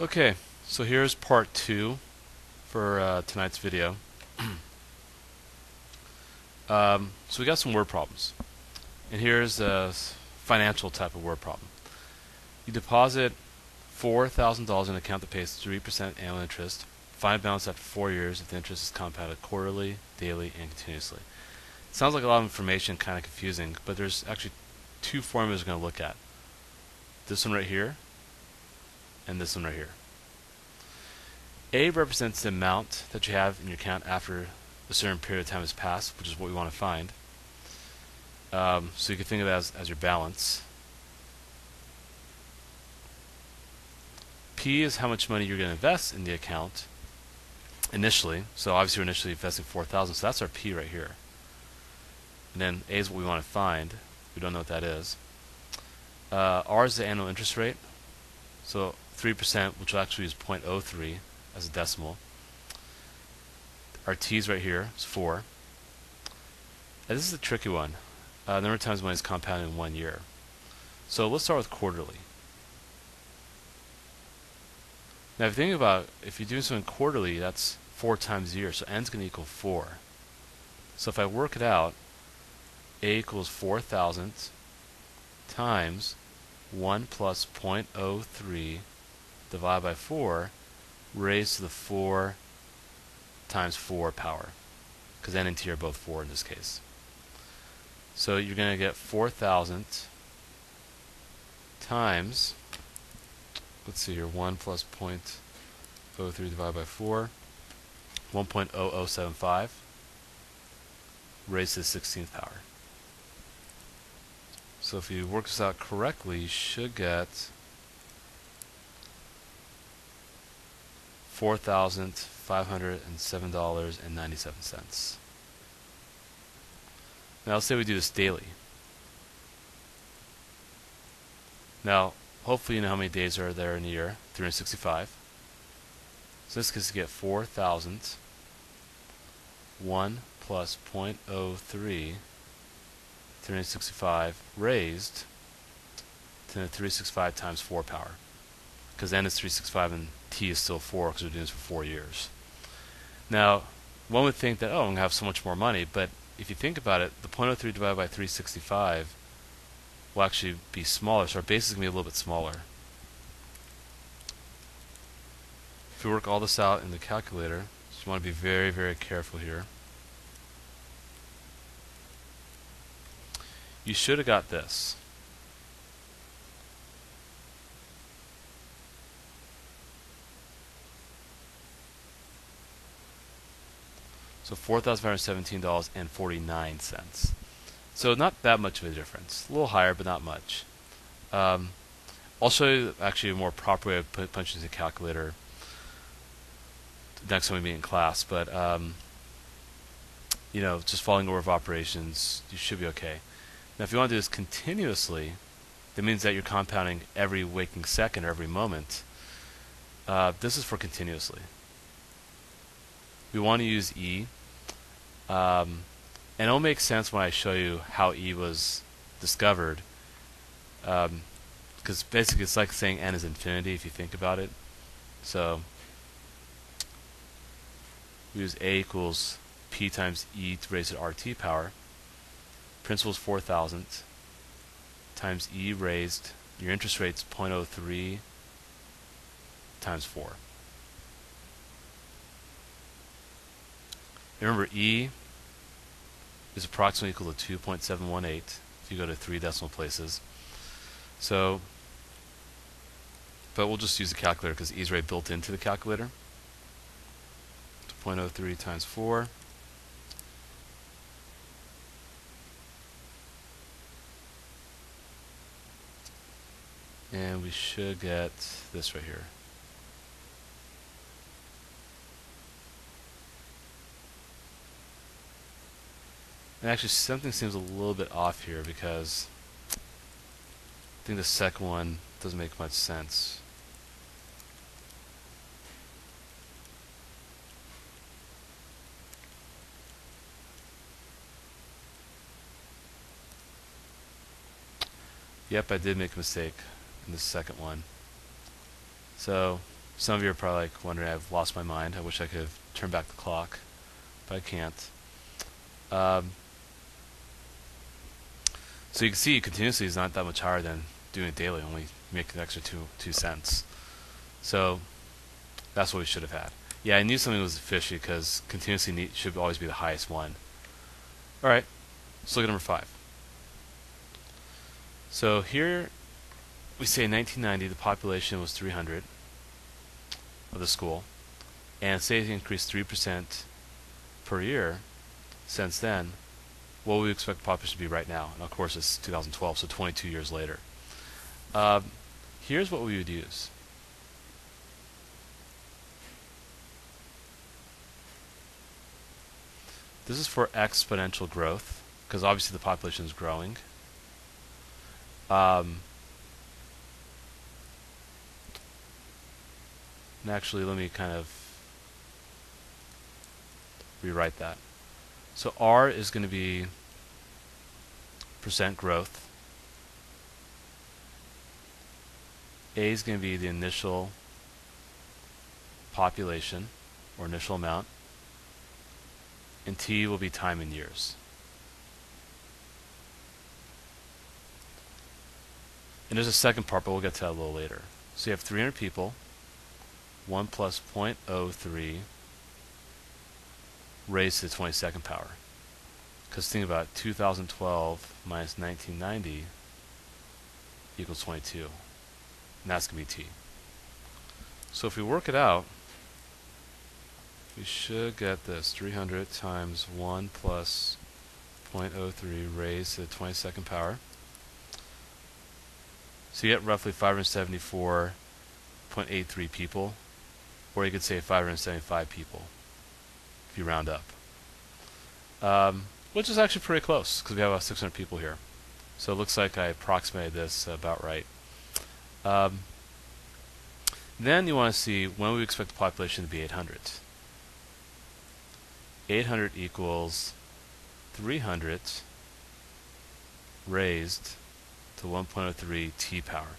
Okay, so here's part 2 for tonight's video. So we got some word problems, and here's a financial type of word problem. You deposit $4,000 in an account that pays 3% annual interest. Find balance after 4 years if the interest is compounded quarterly, daily, and continuously. It sounds like a lot of information, kind of confusing, but there's actually two formulas we're going to look at. This one right here, and this one right here. A represents the amount that you have in your account after a certain period of time has passed, which is what we want to find. So you can think of that as your balance. P is how much money you're going to invest in the account initially. So obviously we're initially investing 4,000, so that's our P right here. And then A is what we want to find. We don't know what that is. R is the annual interest rate. So 3%, which will actually use 0.03 as a decimal. Our T is right here. It's 4. And this is a tricky one. The number of times money is compounded in 1 year. So let's start with quarterly. Now if you think about if you're doing something quarterly, that's 4 times a year. So n is going to equal 4. So if I work it out, A equals 4,000 times 1 plus 0.03 divided by 4 raised to the 4 times 4 power, because n and t are both 4 in this case. So you're going to get 4,000 times, let's see here, 1 plus 0.03 divided by 4, 1.0075 raised to the 16th power. So if you work this out correctly, you should get $4,507.97. Now let's say we do this daily. Now hopefully you know how many days are there in a year, 365. So this gets to get 4,000, 1 plus 0.03, 365 raised to the 365 times 4 power, because n is 365 and t is still 4 because we're doing this for 4 years. Now one would think that, oh, I'm going to have so much more money, but if you think about it, the 0.03 divided by 365 will actually be smaller, so our base is going to be a little bit smaller. If we work all this out in the calculator, so you want to be very, very careful here. You should have got this. So $4,517.49. So not that much of a difference. A little higher, but not much. I'll show you actually a more proper way of punching into the calculator next time we meet in class. But you know, just following order of operations, you should be okay. Now, if you want to do this continuously, that means that you're compounding every waking second or every moment. This is for continuously. We want to use E. And it'll make sense when I show you how E was discovered. Because basically it's like saying n is infinity if you think about it. So we use A equals P times E raised to RT power. Principal is 4,000 times E raised, your interest rate's 0.03 times 4. Remember, E is approximately equal to 2.718 if you go to 3 decimal places. So, but we'll just use the calculator because E is already built into the calculator. 0.03 times 4. And we should get this right here. And actually something seems a little bit off here because I think the second one doesn't make much sense. Yep, I did make a mistake in the second one. So Some of you are probably like wondering, I've lost my mind. I wish I could have turned back the clock, but I can't. So you can see continuously is not that much higher than doing it daily, only make an extra 2 cents. So that's what we should have had. Yeah, I knew something was fishy because continuously should always be the highest one. Alright, let's look at number 5. So here we say in 1990 the population was 300 of the school, and say it increased 3% per year since then. What would we expect the population to be right now? And of course it's 2012, so 22 years later. Here's what we would use. This is for exponential growth, because obviously the population is growing. And actually, let me kind of rewrite that. So R is going to be percent growth. A is going to be the initial population, or initial amount. And T will be time in years. And there's a second part, but we'll get to that a little later. So you have 300 people, 1 plus 0.03 raised to the 22nd power. Because think about it, 2012 minus 1990 equals 22. And that's going to be T. So if we work it out, we should get this 300 times 1 plus 0.03 raised to the 22nd power. So you get roughly 574.83 people, or you could say 575 people if you round up. Which is actually pretty close because we have about 600 people here. So it looks like I approximated this about right. Then you want to see when we expect the population to be 800. 800 equals 300 raised to 1.03 t power.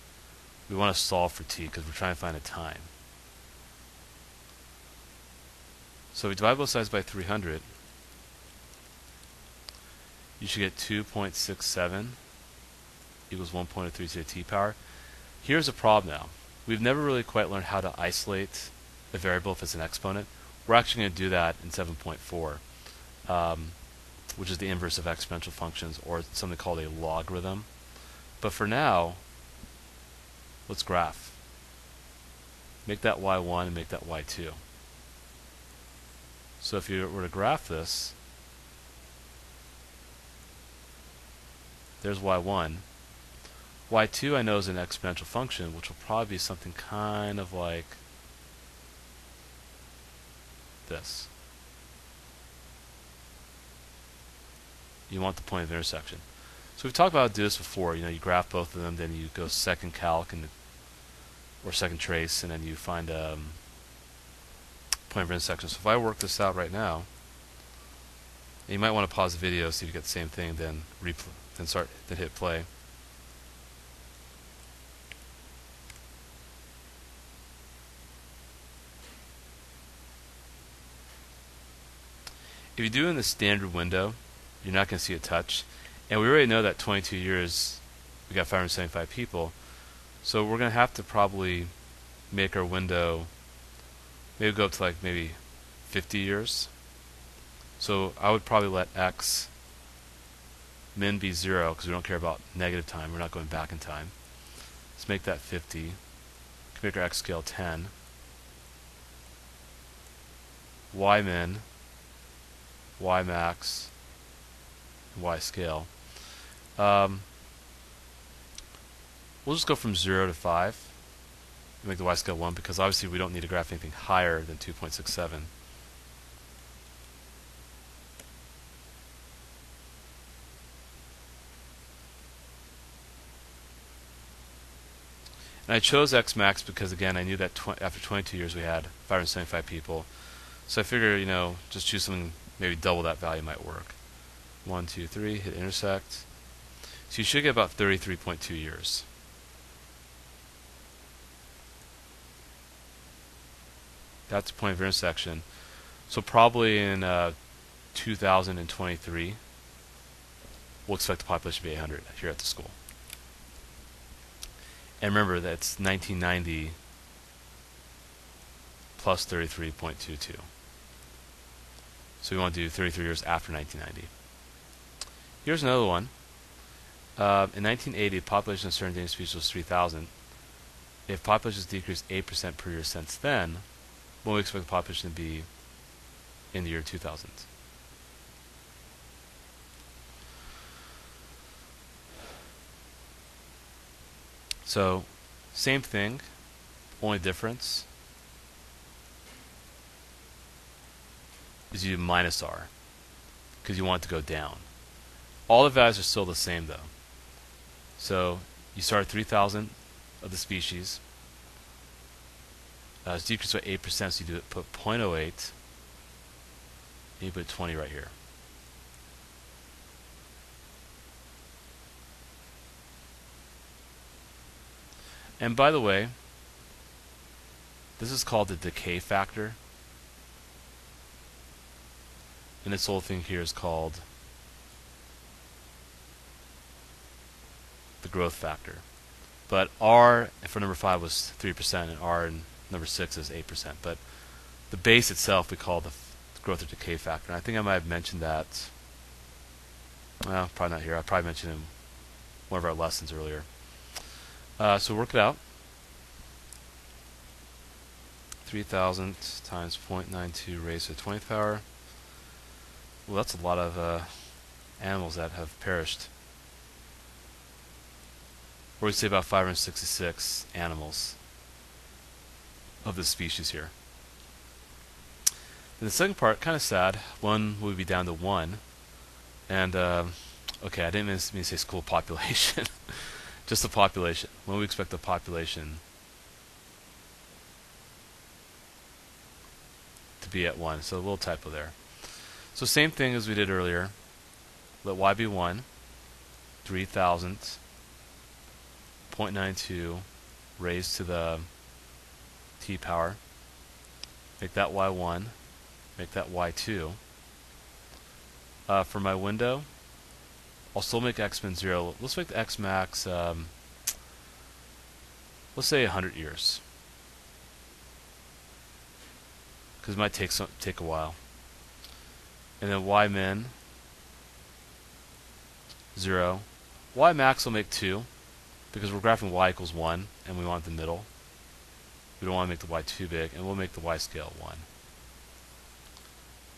We want to solve for t because we're trying to find a time. So we divide both sides by 300. You should get 2.67 equals 1.03 to the t power. Here's a problem now. We've never really quite learned how to isolate a variable if it's an exponent. We're actually going to do that in 7.4, which is the inverse of exponential functions, or something called a logarithm. But for now, let's graph. Make that y1 and make that y2. So if you were to graph this, there's y1. y2 I know is an exponential function, which will probably be something kind of like this. You want the point of intersection. So we've talked about how to do this before. You graph both of them, then you go second calc or second trace, and then you find point of intersection. So if I work this out right now, and you might want to pause the video so you get the same thing, then hit play. If you do it in the standard window, you're not going to see a touch. And we already know that 22 years, we got 575 people. So we're going to have to probably make our window, maybe go up to maybe 50 years. So I would probably let x min be 0 because we don't care about negative time. We're not going back in time. Let's make that 50. We can make our x scale 10. Y min, Y max, Y scale. We'll just go from 0 to 5 and make the Y scale 1 because obviously we don't need to graph anything higher than 2.67. And I chose X max because again I knew that after 22 years we had 575 people. So I figured, just choose something maybe double that value might work. 1, 2, 3, hit intersect. So you should get about 33.2 years. That's the point of intersection. So probably in 2023, we'll expect the population to be 800 here at the school. And remember, that's 1990 plus 33.22. So we want to do 33 years after 1990. Here's another one. In 1980, the population of certain endangered species was 3,000. If population has decreased 8% per year since then, what do we expect the population to be in the year 2000? So, same thing, only difference is you do minus r, because you want it to go down. All the values are still the same though. So, you start at 3,000 of the species. It's decreased by 8%, so you put 0.08, and you put 20 right here. And by the way, this is called the decay factor. And this whole thing here is called the growth factor. But R for number 5 was 3%, and R in number 6 is 8%. But the base itself we call the growth or decay factor. And I think I might have mentioned that. Well, probably not here. I probably mentioned it in one of our lessons earlier. So work it out. 3,000 times 0.92 raised to the 20th power. Well, that's a lot of animals that have perished. Or we say about 566 animals of this species here. And the second part, kind of sad. 1 would be down to 1. And, okay, I didn't mean to say school population. Just the population. When we expect the population to be at 1. So a little typo there. So same thing as we did earlier. Let y be 1. 3,000. 0.92 raised to the t power. Make that y1. Make that y2. For my window, I'll still make x min 0. Let's make the x max, let's say 100 years. Because it might take a while. And then y min 0. Y max will make 2. Because we're graphing y equals 1, and we want the middle. We don't want to make the y too big, and we'll make the y scale 1.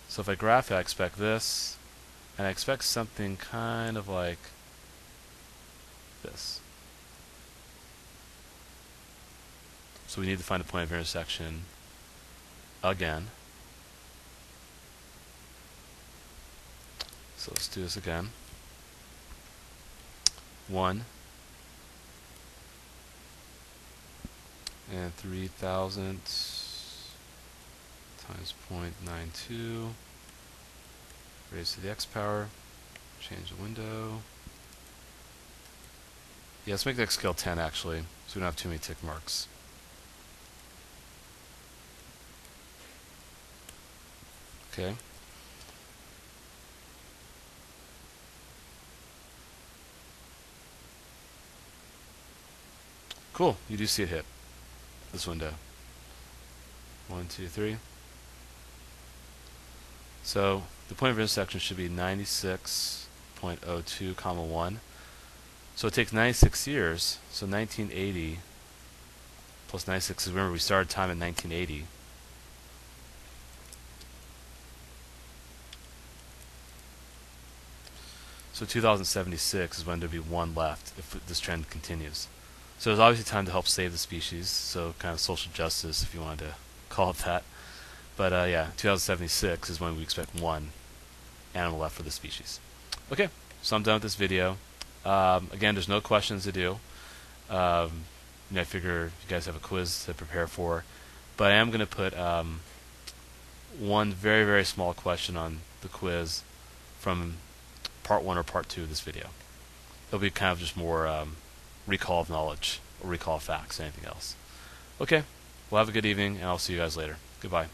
So if I graph it, I expect this, and I expect something kind of like this. So we need to find a point of intersection again. So let's do this again. 1. And 3,000 times 0.92 raised to the x power. Change the window. Yeah, let's make the x scale 10 actually, so we don't have too many tick marks. Okay. Cool, you do see it hit this window. 1, 2, 3. So the point of intersection should be 96.02, comma 1. So it takes 96 years. So 1980 plus 96. Remember, we started time in 1980. So 2076 is when there'll be 1 left if this trend continues. So there's obviously time to help save the species, so kind of social justice if you wanted to call it that. But yeah, 2076 is when we expect 1 animal left for the species. Okay, so I'm done with this video. Again, there's no questions to do. I figure you guys have a quiz to prepare for. But I am going to put one very, very small question on the quiz from part 1 or part 2 of this video. It'll be kind of just more recall of knowledge or recall of facts, anything else. Okay, well, have a good evening, and I'll see you guys later. Goodbye.